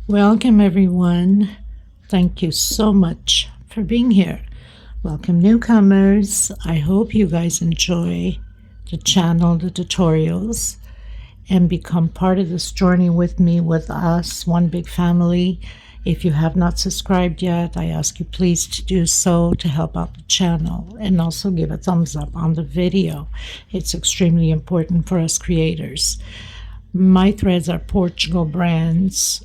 Welcome everyone. Thank you so much for being here. Welcome newcomers. I hope you guys enjoy the channel, the tutorials, and become part of this journey with me, with us, one big family. If you have not subscribed yet, I ask you please to do so to help out the channel, and also give a thumbs up on the video. It's extremely important for us creators. My threads are Portugal brands.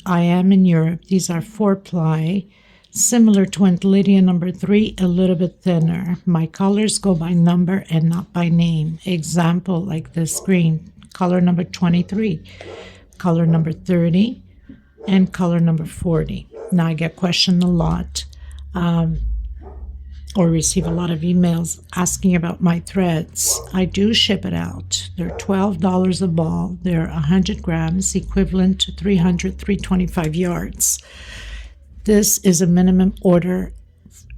I am in Europe. These are 4-ply, similar to Aunt Lydia number 3, a little bit thinner. My colors go by number and not by name. Example, like this green, color number 23, color number 30, and color number 40. Now I get questioned a lot, or receive a lot of emails asking about my threads. I do ship it out. They're $12 a ball. They're 100 grams, equivalent to 325 yards. This is a minimum order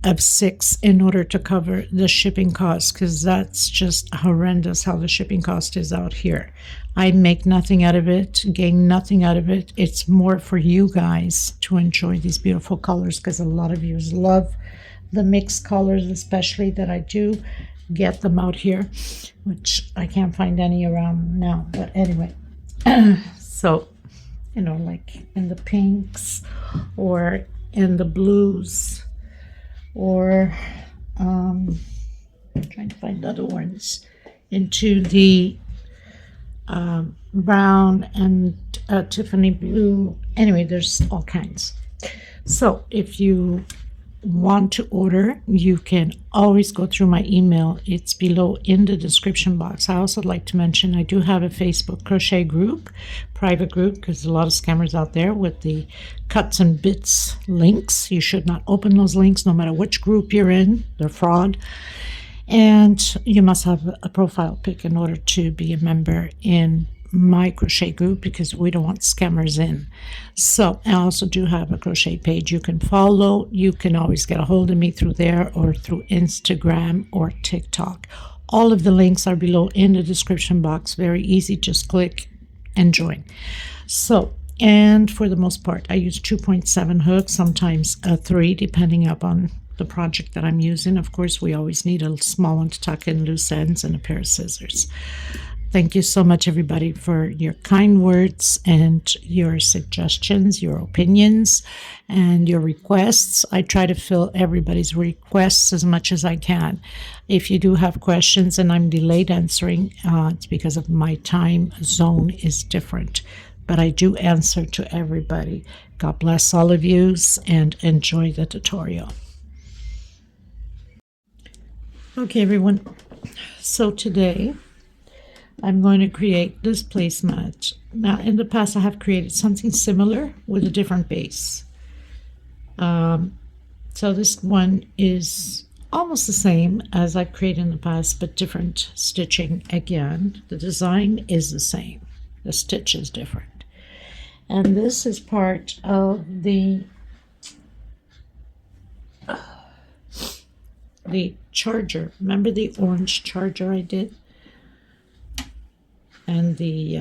of 6 in order to cover the shipping cost, because that's just horrendous how the shipping cost is out here. I make nothing out of it, gain nothing out of it. It's more for you guys to enjoy these beautiful colors, because a lot of you love the mixed colors, especially that I do get them out here, which I can't find any around now. But anyway, so, you know, like in the pinks or in the blues, or I'm trying to find other ones, into the brown and Tiffany blue. Anyway, there's all kinds. So if you want to order, you can always go through my email. It's below in the description box. I also like to mention I do have a Facebook crochet group, private group, because a lot of scammers out there with the cuts and bits links. You should not open those links no matter which group you're in. They're fraud. And you must have a profile pic in order to be a member in my crochet group, because we don't want scammers in. So I also do have a crochet page you can follow. You can always get a hold of me through there, or through Instagram or TikTok. All of the links are below in the description box. Very easy, just click and join. So, and for the most part I use 2.7 hooks, sometimes a 3, depending upon the project that I'm using. Of course, we always need a small one to tuck in loose ends, and a pair of scissors. Thank you so much, everybody, for your kind words and your suggestions, your opinions, and your requests. I try to fill everybody's requests as much as I can. If you do have questions and I'm delayed answering, it's because of my time zone is different. But I do answer to everybody. God bless all of you, and enjoy the tutorial. Okay, everyone. So today I'm going to create this placemat. Now, in the past, I have created something similar with a different base. So this one is almost the same as I've created in the past, but different stitching again. The design is the same. The stitch is different. And this is part of the charger. Remember the orange charger I did? And the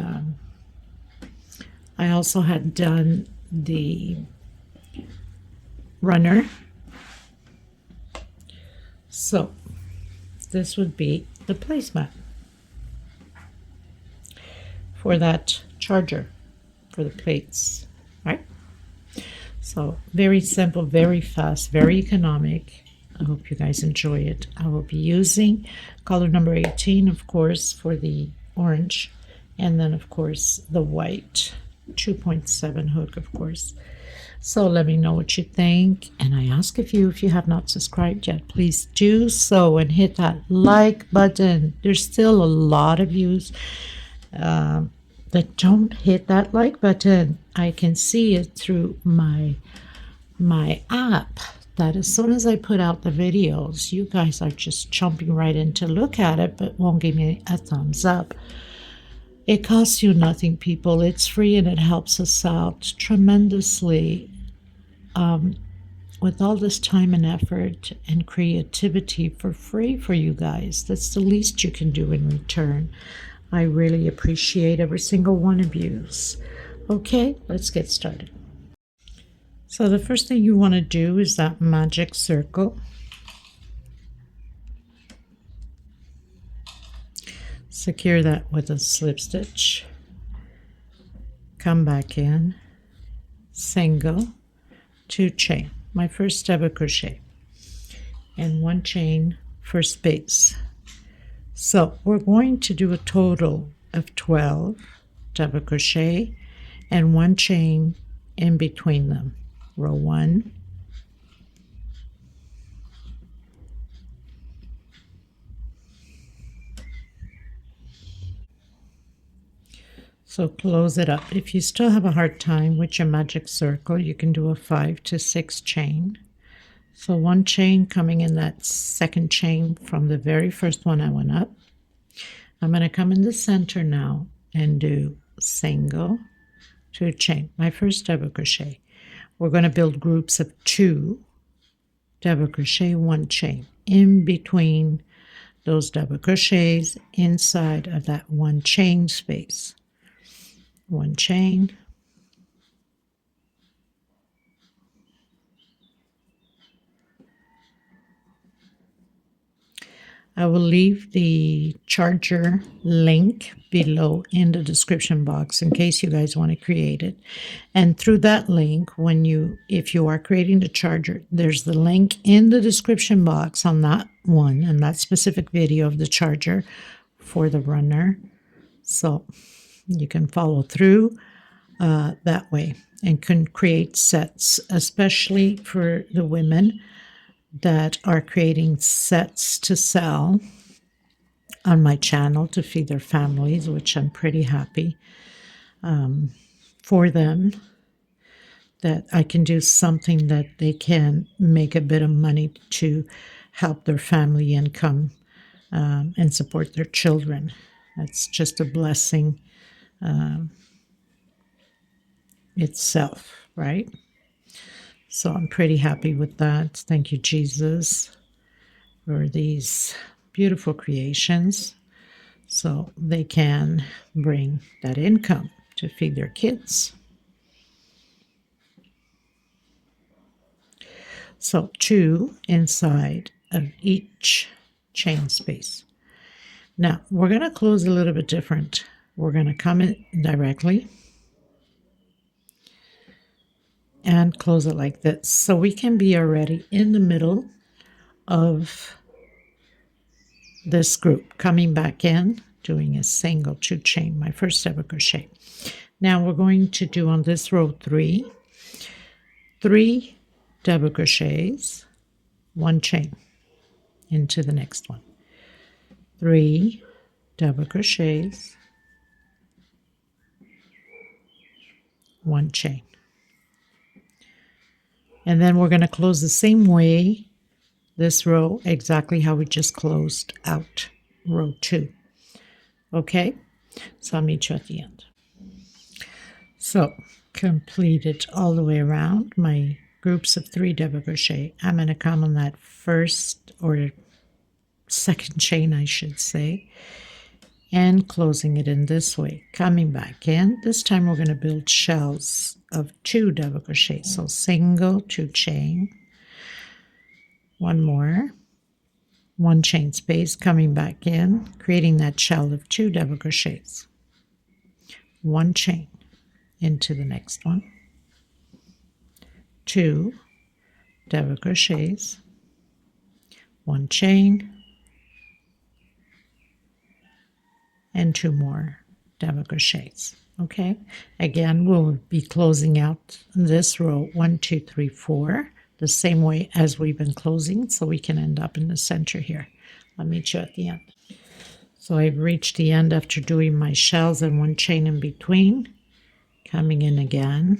I also had done the runner. So this would be the placemat for that charger, for the plates, right? So very simple, very fast, very economic. I hope you guys enjoy it. I will be using color number 18, of course, for the orange. And then, of course, the white 2.7 hook, of course. So let me know what you think. And I ask if you have not subscribed yet, please do so and hit that like button. There's still a lot of you that don't hit that like button. I can see it through my app, that as soon as I put out the videos, you guys are just jumping right in to look at it, but won't give me a thumbs up. It costs you nothing, people. It's free, and it helps us out tremendously. With all this time and effort and creativity for free for you guys, that's the least you can do in return. I really appreciate every single one of you. Okay, let's get started. So the first thing you want to do is that magic circle. Secure that with a slip stitch. Come back in, single, 2 chain, my first double crochet, and 1 chain for space. So we're going to do a total of 12 double crochet and 1 chain in between them. Row 1, so close it up. If you still have a hard time with your magic circle, you can do a 5 to 6 chain. So 1 chain coming in that second chain from the very first one I went up. I'm going to come in the center now and do single, 2 chain, my first double crochet. We're going to build groups of 2 double crochet, 1 chain in between those double crochets inside of that 1 chain space. 1 chain, I will leave the charger link below in the description box in case you guys want to create it. And through that link, if you are creating the charger, there's the link in the description box on that one and that specific video of the charger for the runner. So you can follow through that way and can create sets, especially for the women that are creating sets to sell on my channel to feed their families, which I'm pretty happy for them, that I can do something that they can make a bit of money to help their family income and support their children. That's just a blessing itself, right? So I'm pretty happy with that. Thank you, Jesus, for these beautiful creations so they can bring that income to feed their kids. So 2 inside of each chain space. Now we're going to close a little bit different. We're going to come in directly and close it like this. So we can be already in the middle of this group, coming back in, doing a single 2 chain, my first double crochet. Now we're going to do on this row 3 double crochets, 1 chain into the next one. 3 double crochets, 1 chain. And then we're going to close the same way this row, exactly how we just closed out row 2. Okay, so I'll meet you at the end. So completed all the way around my groups of 3 double crochet. I'm going to come on that first or second chain, I should say, and closing it in this way, coming back in. This time we're going to build shells of 2 double crochet. So single, 2 chain, 1 more, 1 chain space, coming back in, creating that shell of 2 double crochets, 1 chain into the next one, 2 double crochets, 1 chain, and 2 more double crochets. Okay, again, we'll be closing out this row 1, 2, 3, 4 the same way as we've been closing, so we can end up in the center here. I'll meet you at the end. So I've reached the end after doing my shells and 1 chain in between, coming in again,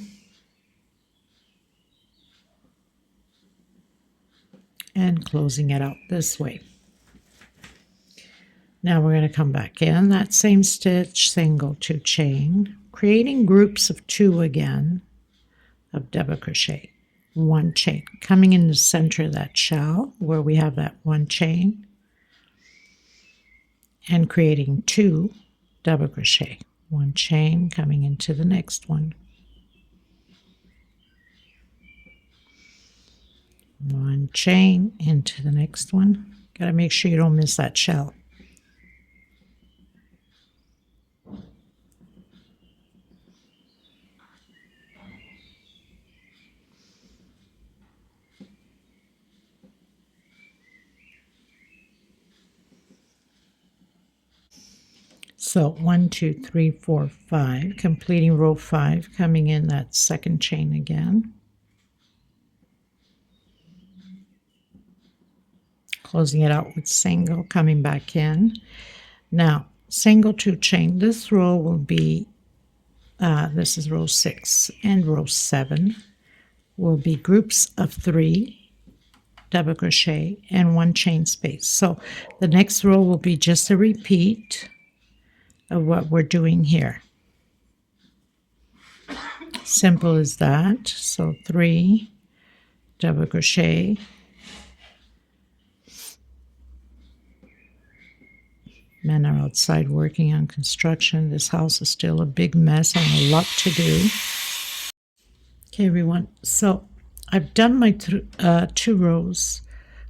and closing it out this way. Now we're going to come back in that same stitch, single, 2 chain, creating groups of 2 again of double crochet, 1 chain, coming in the center of that shell where we have that 1 chain, and creating 2 double crochet, 1 chain coming into the next one, 1 chain into the next one. Got to make sure you don't miss that shell. So 1, 2, 3, 4, 5, completing row 5, coming in that second chain again, closing it out with single, coming back in. Now single 2 chain. This row will be this is row 6, and row 7 will be groups of 3 double crochet and 1 chain space. So the next row will be just a repeat of what we're doing here. Simple as that. So 3 double crochet, men are outside working on construction. This house is still a big mess and a lot to do. Okay, everyone, so I've done my 2 rows,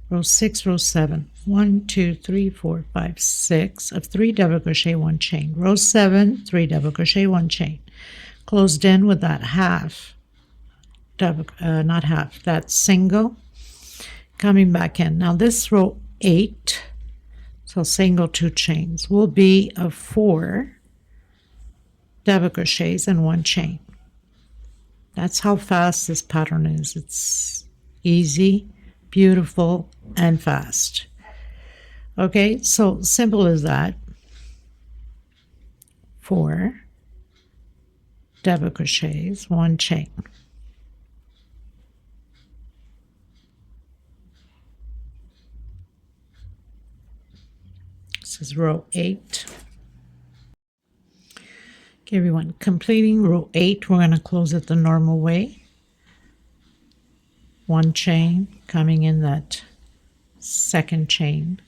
row 6, row 7, 1, 2, 3, 4, 5, 6 of 3 double crochet, 1 chain. Row 7, 3 double crochet, 1 chain. Closed in with that half double, not half, that single, coming back in. Now this row 8, so single 2 chains, will be of 4 double crochets and 1 chain. That's how fast this pattern is. It's easy, beautiful, and fast. Okay, so simple as that. 4 double crochets, 1 chain. This is row 8. Okay, everyone, completing row 8, we're going to close it the normal way. 1 chain, coming in that second chain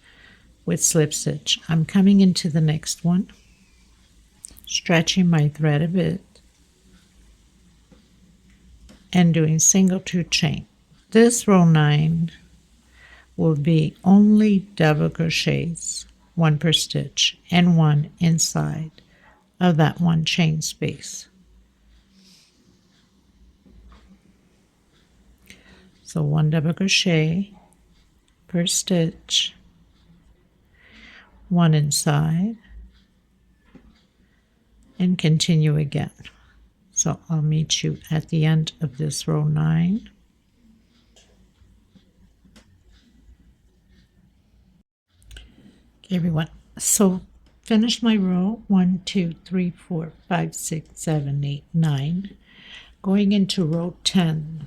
with slip stitch. I'm coming into the next one, stretching my thread a bit, and doing single 2 chain. This row 9 will be only double crochets, 1 per stitch, and 1 inside of that 1 chain space. So 1 double crochet per stitch, 1 inside, and continue again. So I'll meet you at the end of this row 9. Okay, everyone, so finish my row 1, 2, 3, 4, 5, 6, 7, 8, 9, going into row 10.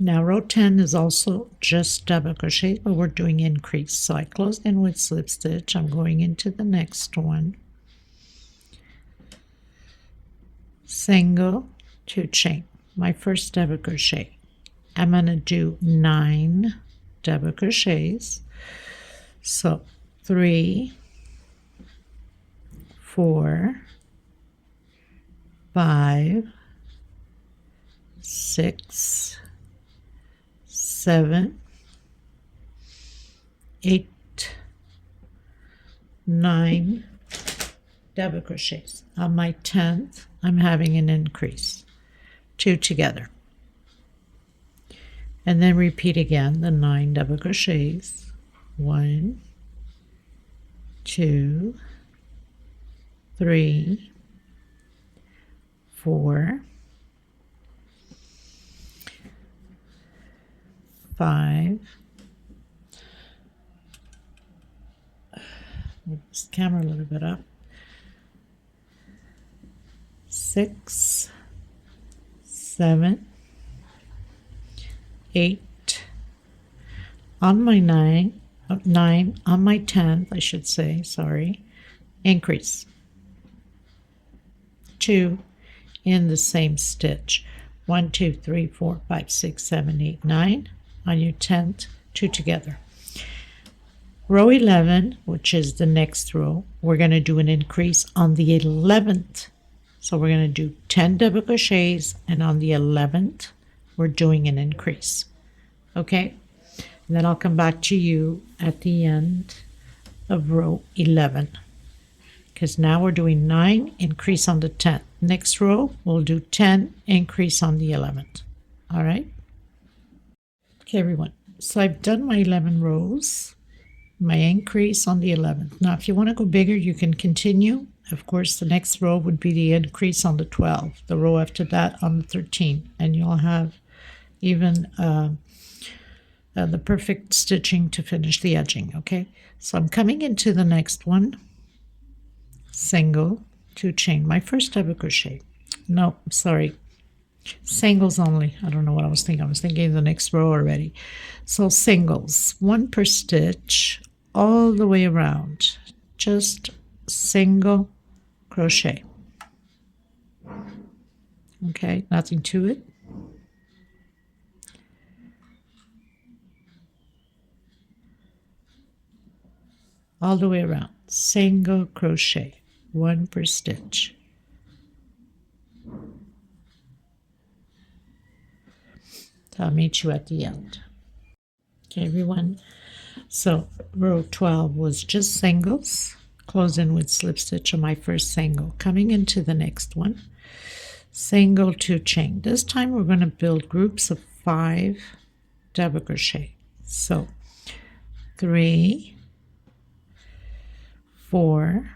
Now row 10 is also just double crochet, but we're doing increase. So I closed in with slip stitch. I'm going into the next one, single 2 chain, my first double crochet. I'm going to do 9 double crochets. So 3, 4, 5, 6, 7, 8, 9 double crochets. On my 10th, I'm having an increase, 2 together, and then repeat again the 9 double crochets. 1, 2, 3, 4, 5. Move this camera a little bit up. 6, 7, 8. On my 9 on my 10th, I should say, sorry, increase 2 in the same stitch. 1, 2, 3, 4, 5, 6, 7, 8, 9. On your 10th, 2 together. Row 11, which is the next row, we're going to do an increase on the 11th. So we're going to do 10 double crochets, and on the 11th, we're doing an increase. Okay? And then I'll come back to you at the end of row 11, because now we're doing 9, increase on the 10th. Next row we'll do 10, increase on the 11th. All right. Okay, everyone, so I've done my 11 rows, my increase on the 11th. Now if you want to go bigger, you can continue. Of course, the next row would be the increase on the 12, the row after that on the 13, and you'll have even the perfect stitching to finish the edging. Okay, so I'm coming into the next one, single, 2 chain, my first double crochet. No, sorry, singles only. I don't know what I was thinking. I was thinking the next row already. So singles, 1 per stitch all the way around, just single crochet. Okay, nothing to it. All the way around, single crochet, 1 per stitch. So I'll meet you at the end. Okay, everyone, so row 12 was just singles, close in with slip stitch on my first single. Coming into the next one, single, 2 chain. This time we're going to build groups of 5 double crochet. So 3, 4,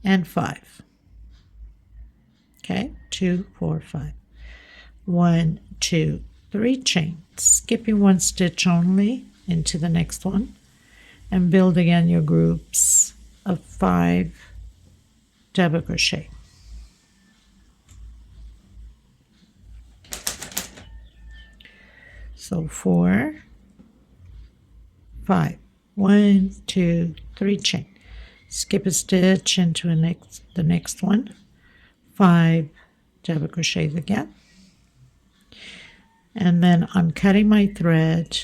and 5. Okay, 2, 4, 5. 1, 2, 3 chain, skipping 1 stitch only into the next one, and build again your groups of 5 double crochet. So 4, 5. 1, 2, 3 chain, skip a stitch into the next one, 5 double crochets again, and then I'm cutting my thread.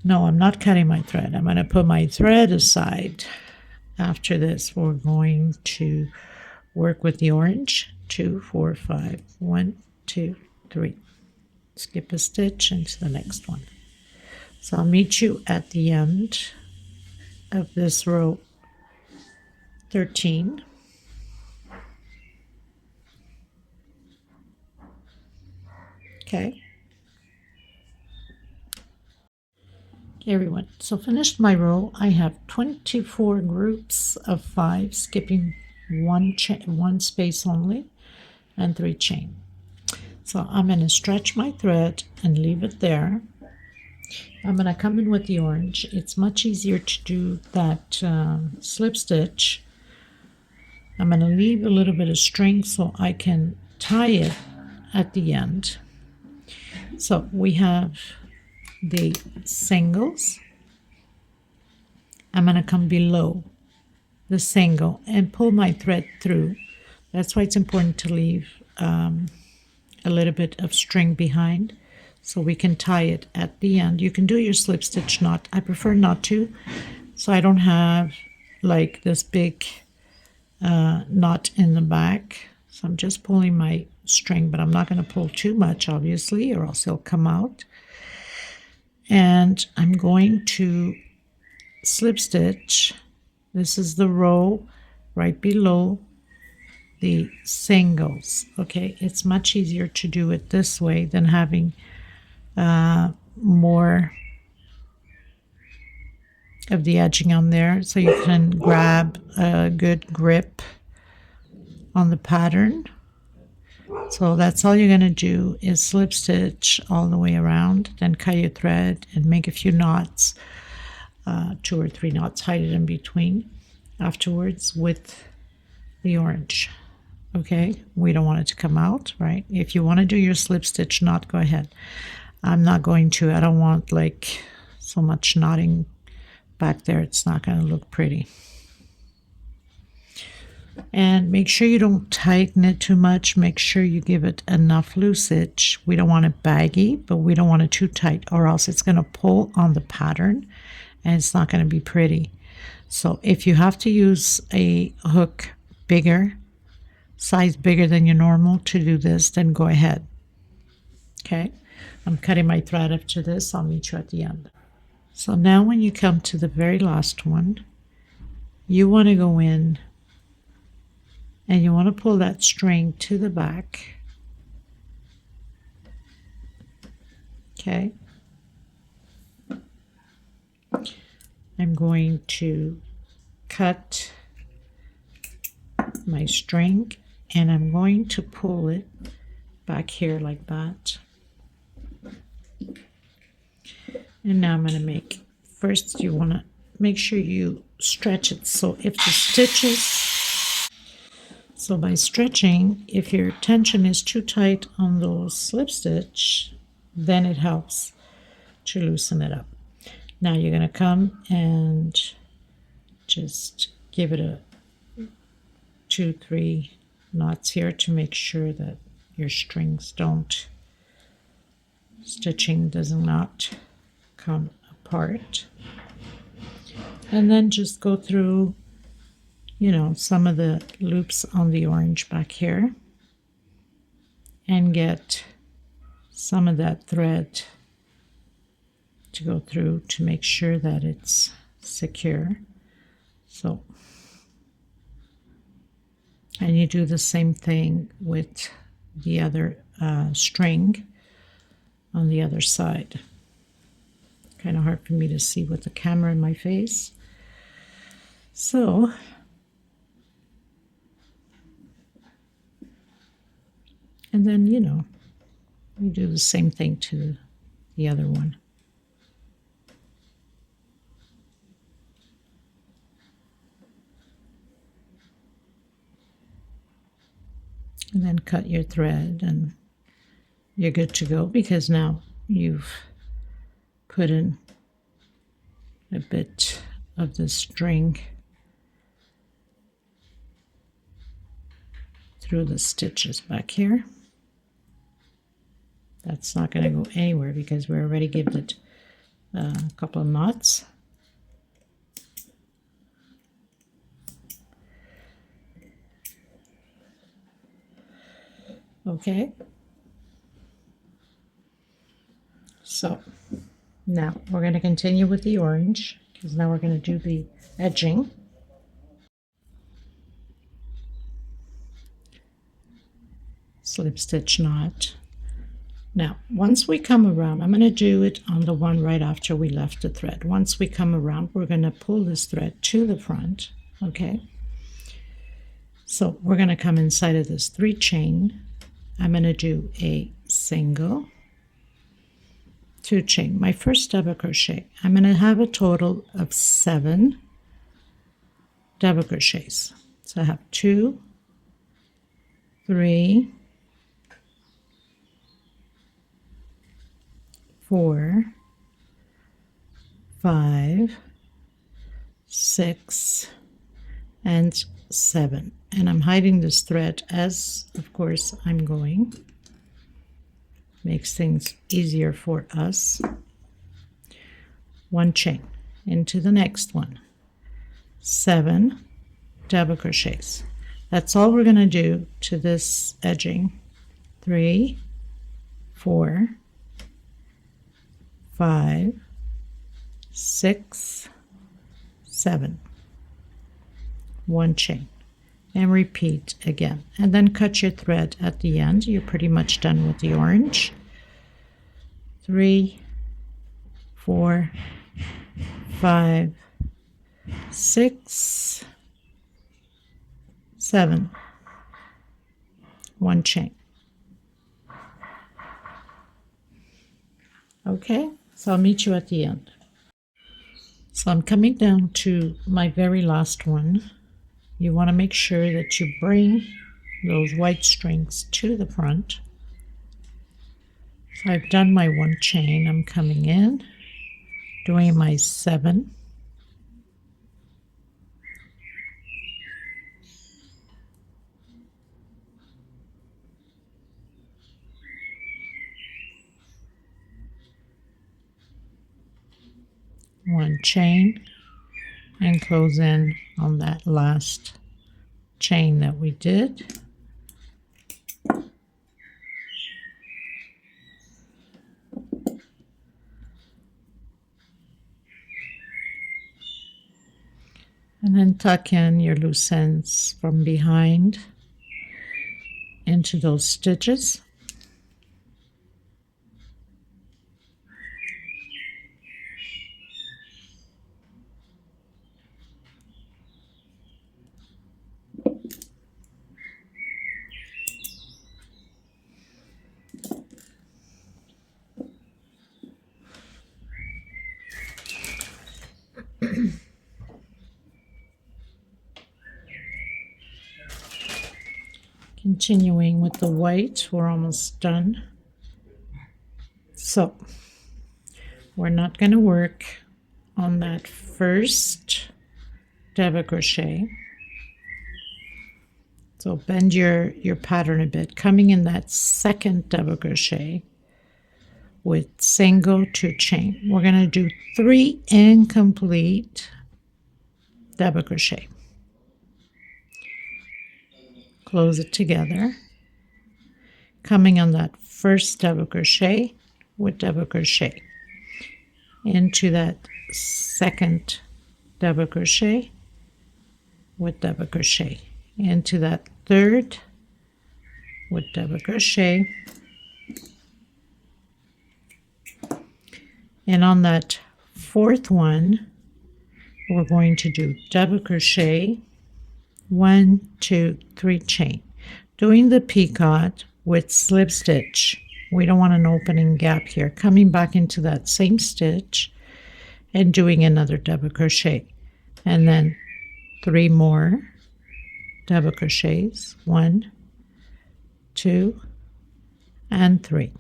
No, I'm not cutting my thread. I'm going to put my thread aside. After this, we're going to work with the orange. 2, 4, 5. 1, 2, 3. Skip a stitch into the next one. So I'll meet you at the end of this row 13. Okay. Okay, everyone. So finished my row. I have 24 groups of 5, skipping one space only, and 3 chain. So I'm going to stretch my thread and leave it there. I'm going to come in with the orange. It's much easier to do that slip stitch. I'm going to leave a little bit of string so I can tie it at the end. So we have the singles. I'm going to come below the single and pull my thread through. That's why it's important to leave a little bit of string behind so we can tie it at the end. You can do your slip stitch knot. I prefer not to, so I don't have like this big knot in the back. So I'm just pulling my string, but I'm not going to pull too much, obviously, or else it'll come out. And I'm going to slip stitch. This is the row right below the singles. Okay, it's much easier to do it this way than having more of the edging on there, so you can grab a good grip on the pattern. So that's all you're going to do is slip stitch all the way around, then cut your thread and make a few knots, 2 or 3 knots, hide it in between afterwards with the orange. Okay, we don't want it to come out, right? If you want to do your slip stitch knot, go ahead. I'm not going to. I don't want like so much knotting back there. It's not going to look pretty. And make sure you don't tighten it too much. Make sure you give it enough loosage. We don't want it baggy, but we don't want it too tight, or else it's going to pull on the pattern and it's not going to be pretty. So if you have to use a hook bigger size bigger than your normal to do this, then go ahead. Okay, I'm cutting my thread up to this. I'll meet you at the end. So now when you come to the very last one, you want to go in and you want to pull that string to the back. Okay. I'm going to cut my string and I'm going to pull it back here like that. And now I'm going to make, first you want to make sure you stretch it. So if the stitches, so by stretching, if your tension is too tight on those slip stitch, then it helps to loosen it up. Now you're going to come and just give it a 2-3 knots here to make sure that your strings don't, stitching does not come apart. And then just go through, you know, some of the loops on the orange back here and get some of that thread to go through to make sure that it's secure. So, and you do the same thing with the other string on the other side. Kind of hard for me to see with the camera in my face. So, and then, you know, we do the same thing to the other one. And then cut your thread and you're good to go, because now you've put in a bit of the string through the stitches back here. That's not going to go anywhere because we already gave it a couple of knots. Okay. So now we're going to continue with the orange, because now we're going to do the edging. Slip stitch knot. Now, once we come around, I'm going to do it on the one right after we left the thread. Once we come around, we're going to pull this thread to the front, okay? So we're going to come inside of this 3 chain. I'm going to do a single, 2 chain. My first double crochet, I'm going to have a total of 7 double crochets. So I have 2, 3, 4, 5, 6, and 7. And I'm hiding this thread as, of course, I'm going. Makes things easier for us. 1 chain into the next one. 7 double crochets. That's all we're going to do to this edging. 3, 4, 5, 6, 7. 1 chain. And repeat again. And then cut your thread at the end. You're pretty much done with the orange. 3, 4, 5, 6, 7. 1 chain. Okay, so I'll meet you at the end. So I'm coming down to my very last one. You want to make sure that you bring those white strings to the front. So I've done my 1 chain. I'm coming in, doing my 7. One chain and close in on that last chain that we did. And then tuck in your loose ends from behind into those stitches. Continuing with the white, we're almost done. So we're not going to work on that first double crochet. So bend your pattern a bit, coming in that second double crochet with single 2 chain. We're going to do 3 incomplete double crochet. Close it together, coming on that first double crochet with double crochet into that second double crochet with double crochet into that third with double crochet, and on that fourth one we're going to do double crochet 1, 2, 3 chain, doing the picot with slip stitch. We don't want an opening gap here. Coming back into that same stitch and doing another double crochet, and then 3 more double crochets, 1, 2, and 3.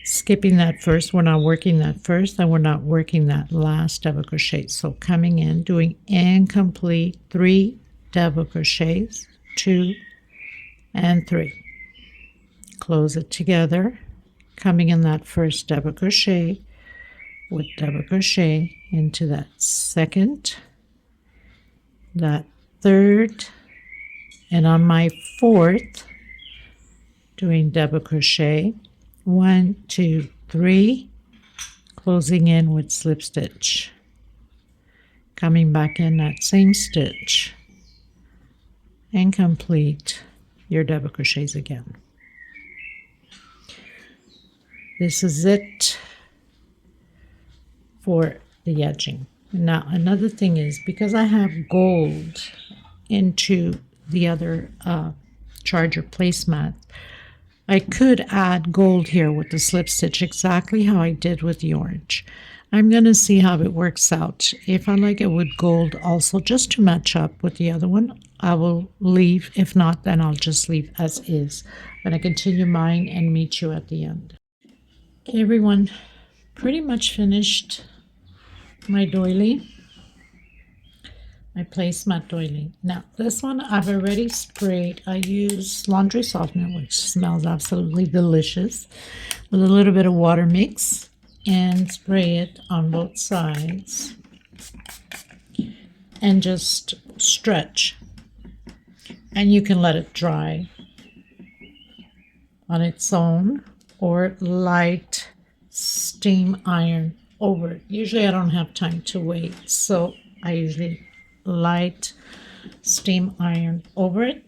Skipping that first, we're not working that first, and we're not working that last double crochet. So coming in, doing incomplete 3 double crochets, 2 and 3. Close it together, coming in that first double crochet with double crochet into that second, that third, and on my fourth, doing double crochet 1, 2, 3, closing in with slip stitch, coming back in that same stitch and complete your double crochets again. This is it for the edging. Now another thing is, because I have gold into the other charger placemat, I could add gold here with the slip stitch, exactly how I did with the orange. I'm going to see how it works out. If I like it with gold also, just to match up with the other one, I will leave. If not, then I'll just leave as is. I'm going to continue mine and meet you at the end. Okay, everyone, pretty much finished my doily, my placemat doily. Now this one I've already sprayed. I use laundry softener, which smells absolutely delicious, with a little bit of water mix, and spray it on both sides and just stretch, and you can let it dry on its own or light steam iron over it. Usually I don't have time to wait, so I usually light steam iron over it.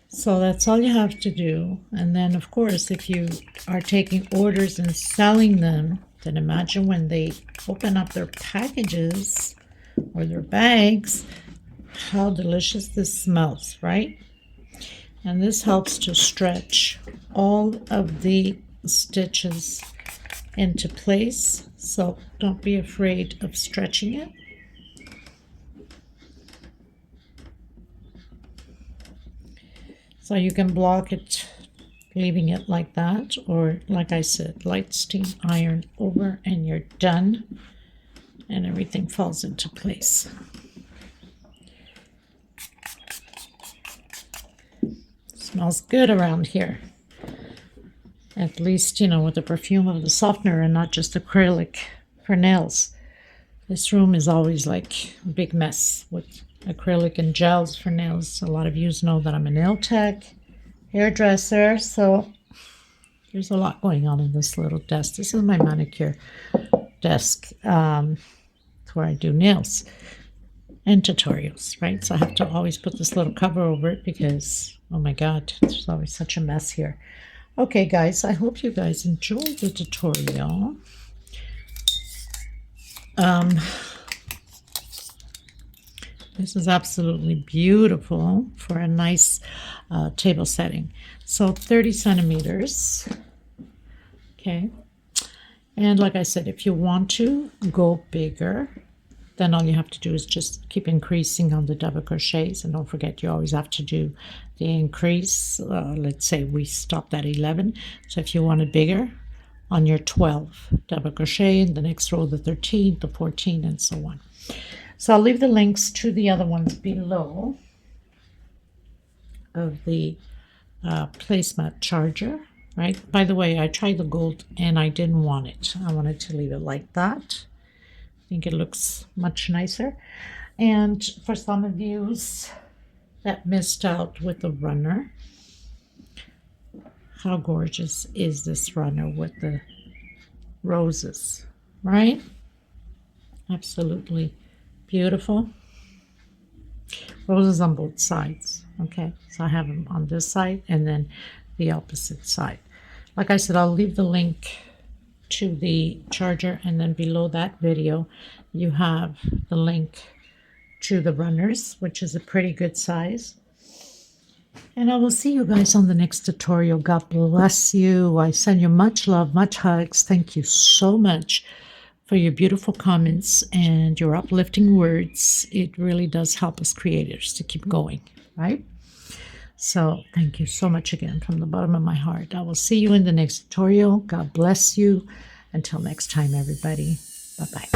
So that's all you have to do. And then of course, if you are taking orders and selling them, then imagine when they open up their packages or their bags, how delicious this smells, right? And this helps to stretch all of the stitches into place, so don't be afraid of stretching it. So you can block it, leaving it like that, or like I said, light steam iron over, and you're done, and everything falls into place. Smells good around here. At least, you know, with the perfume of the softener and not just acrylic for nails. This room is always like a big mess with acrylic and gels for nails. A lot of you know that I'm a nail tech, hairdresser, so there's a lot going on in this little desk. This is my manicure desk where I do nails and tutorials, right? So I have to always put this little cover over it because, oh my God, there's always such a mess here. Okay, guys, I hope you guys enjoyed the tutorial. This is absolutely beautiful for a nice table setting. So 30 centimeters. Okay. And like I said, if you want to go bigger, then all you have to do is just keep increasing on the double crochets. And don't forget, you always have to do the increase. Let's say we stopped at 11. So if you want it bigger, on your 12 double crochet in the next row, the 13, the 14, and so on. So I'll leave the links to the other ones below of the Placemat Charger, right? By the way, I tried the gold and I didn't want it. I wanted to leave it like that. I think it looks much nicer. And for some of you that missed out with the runner, how gorgeous is this runner with the roses, right? Absolutely beautiful. Roses on both sides. Okay, so I have them on this side and then the opposite side. Like I said, I'll leave the link to the charger, and then below that video you have the link to the runners, which is a pretty good size. And I will see you guys on the next tutorial. God bless you. I send you much love, much hugs. Thank you so much for your beautiful comments and your uplifting words. It really does help us creators to keep going, right? So thank you so much again from the bottom of my heart. I will see you in the next tutorial. God bless you. Until next time, everybody. Bye-bye.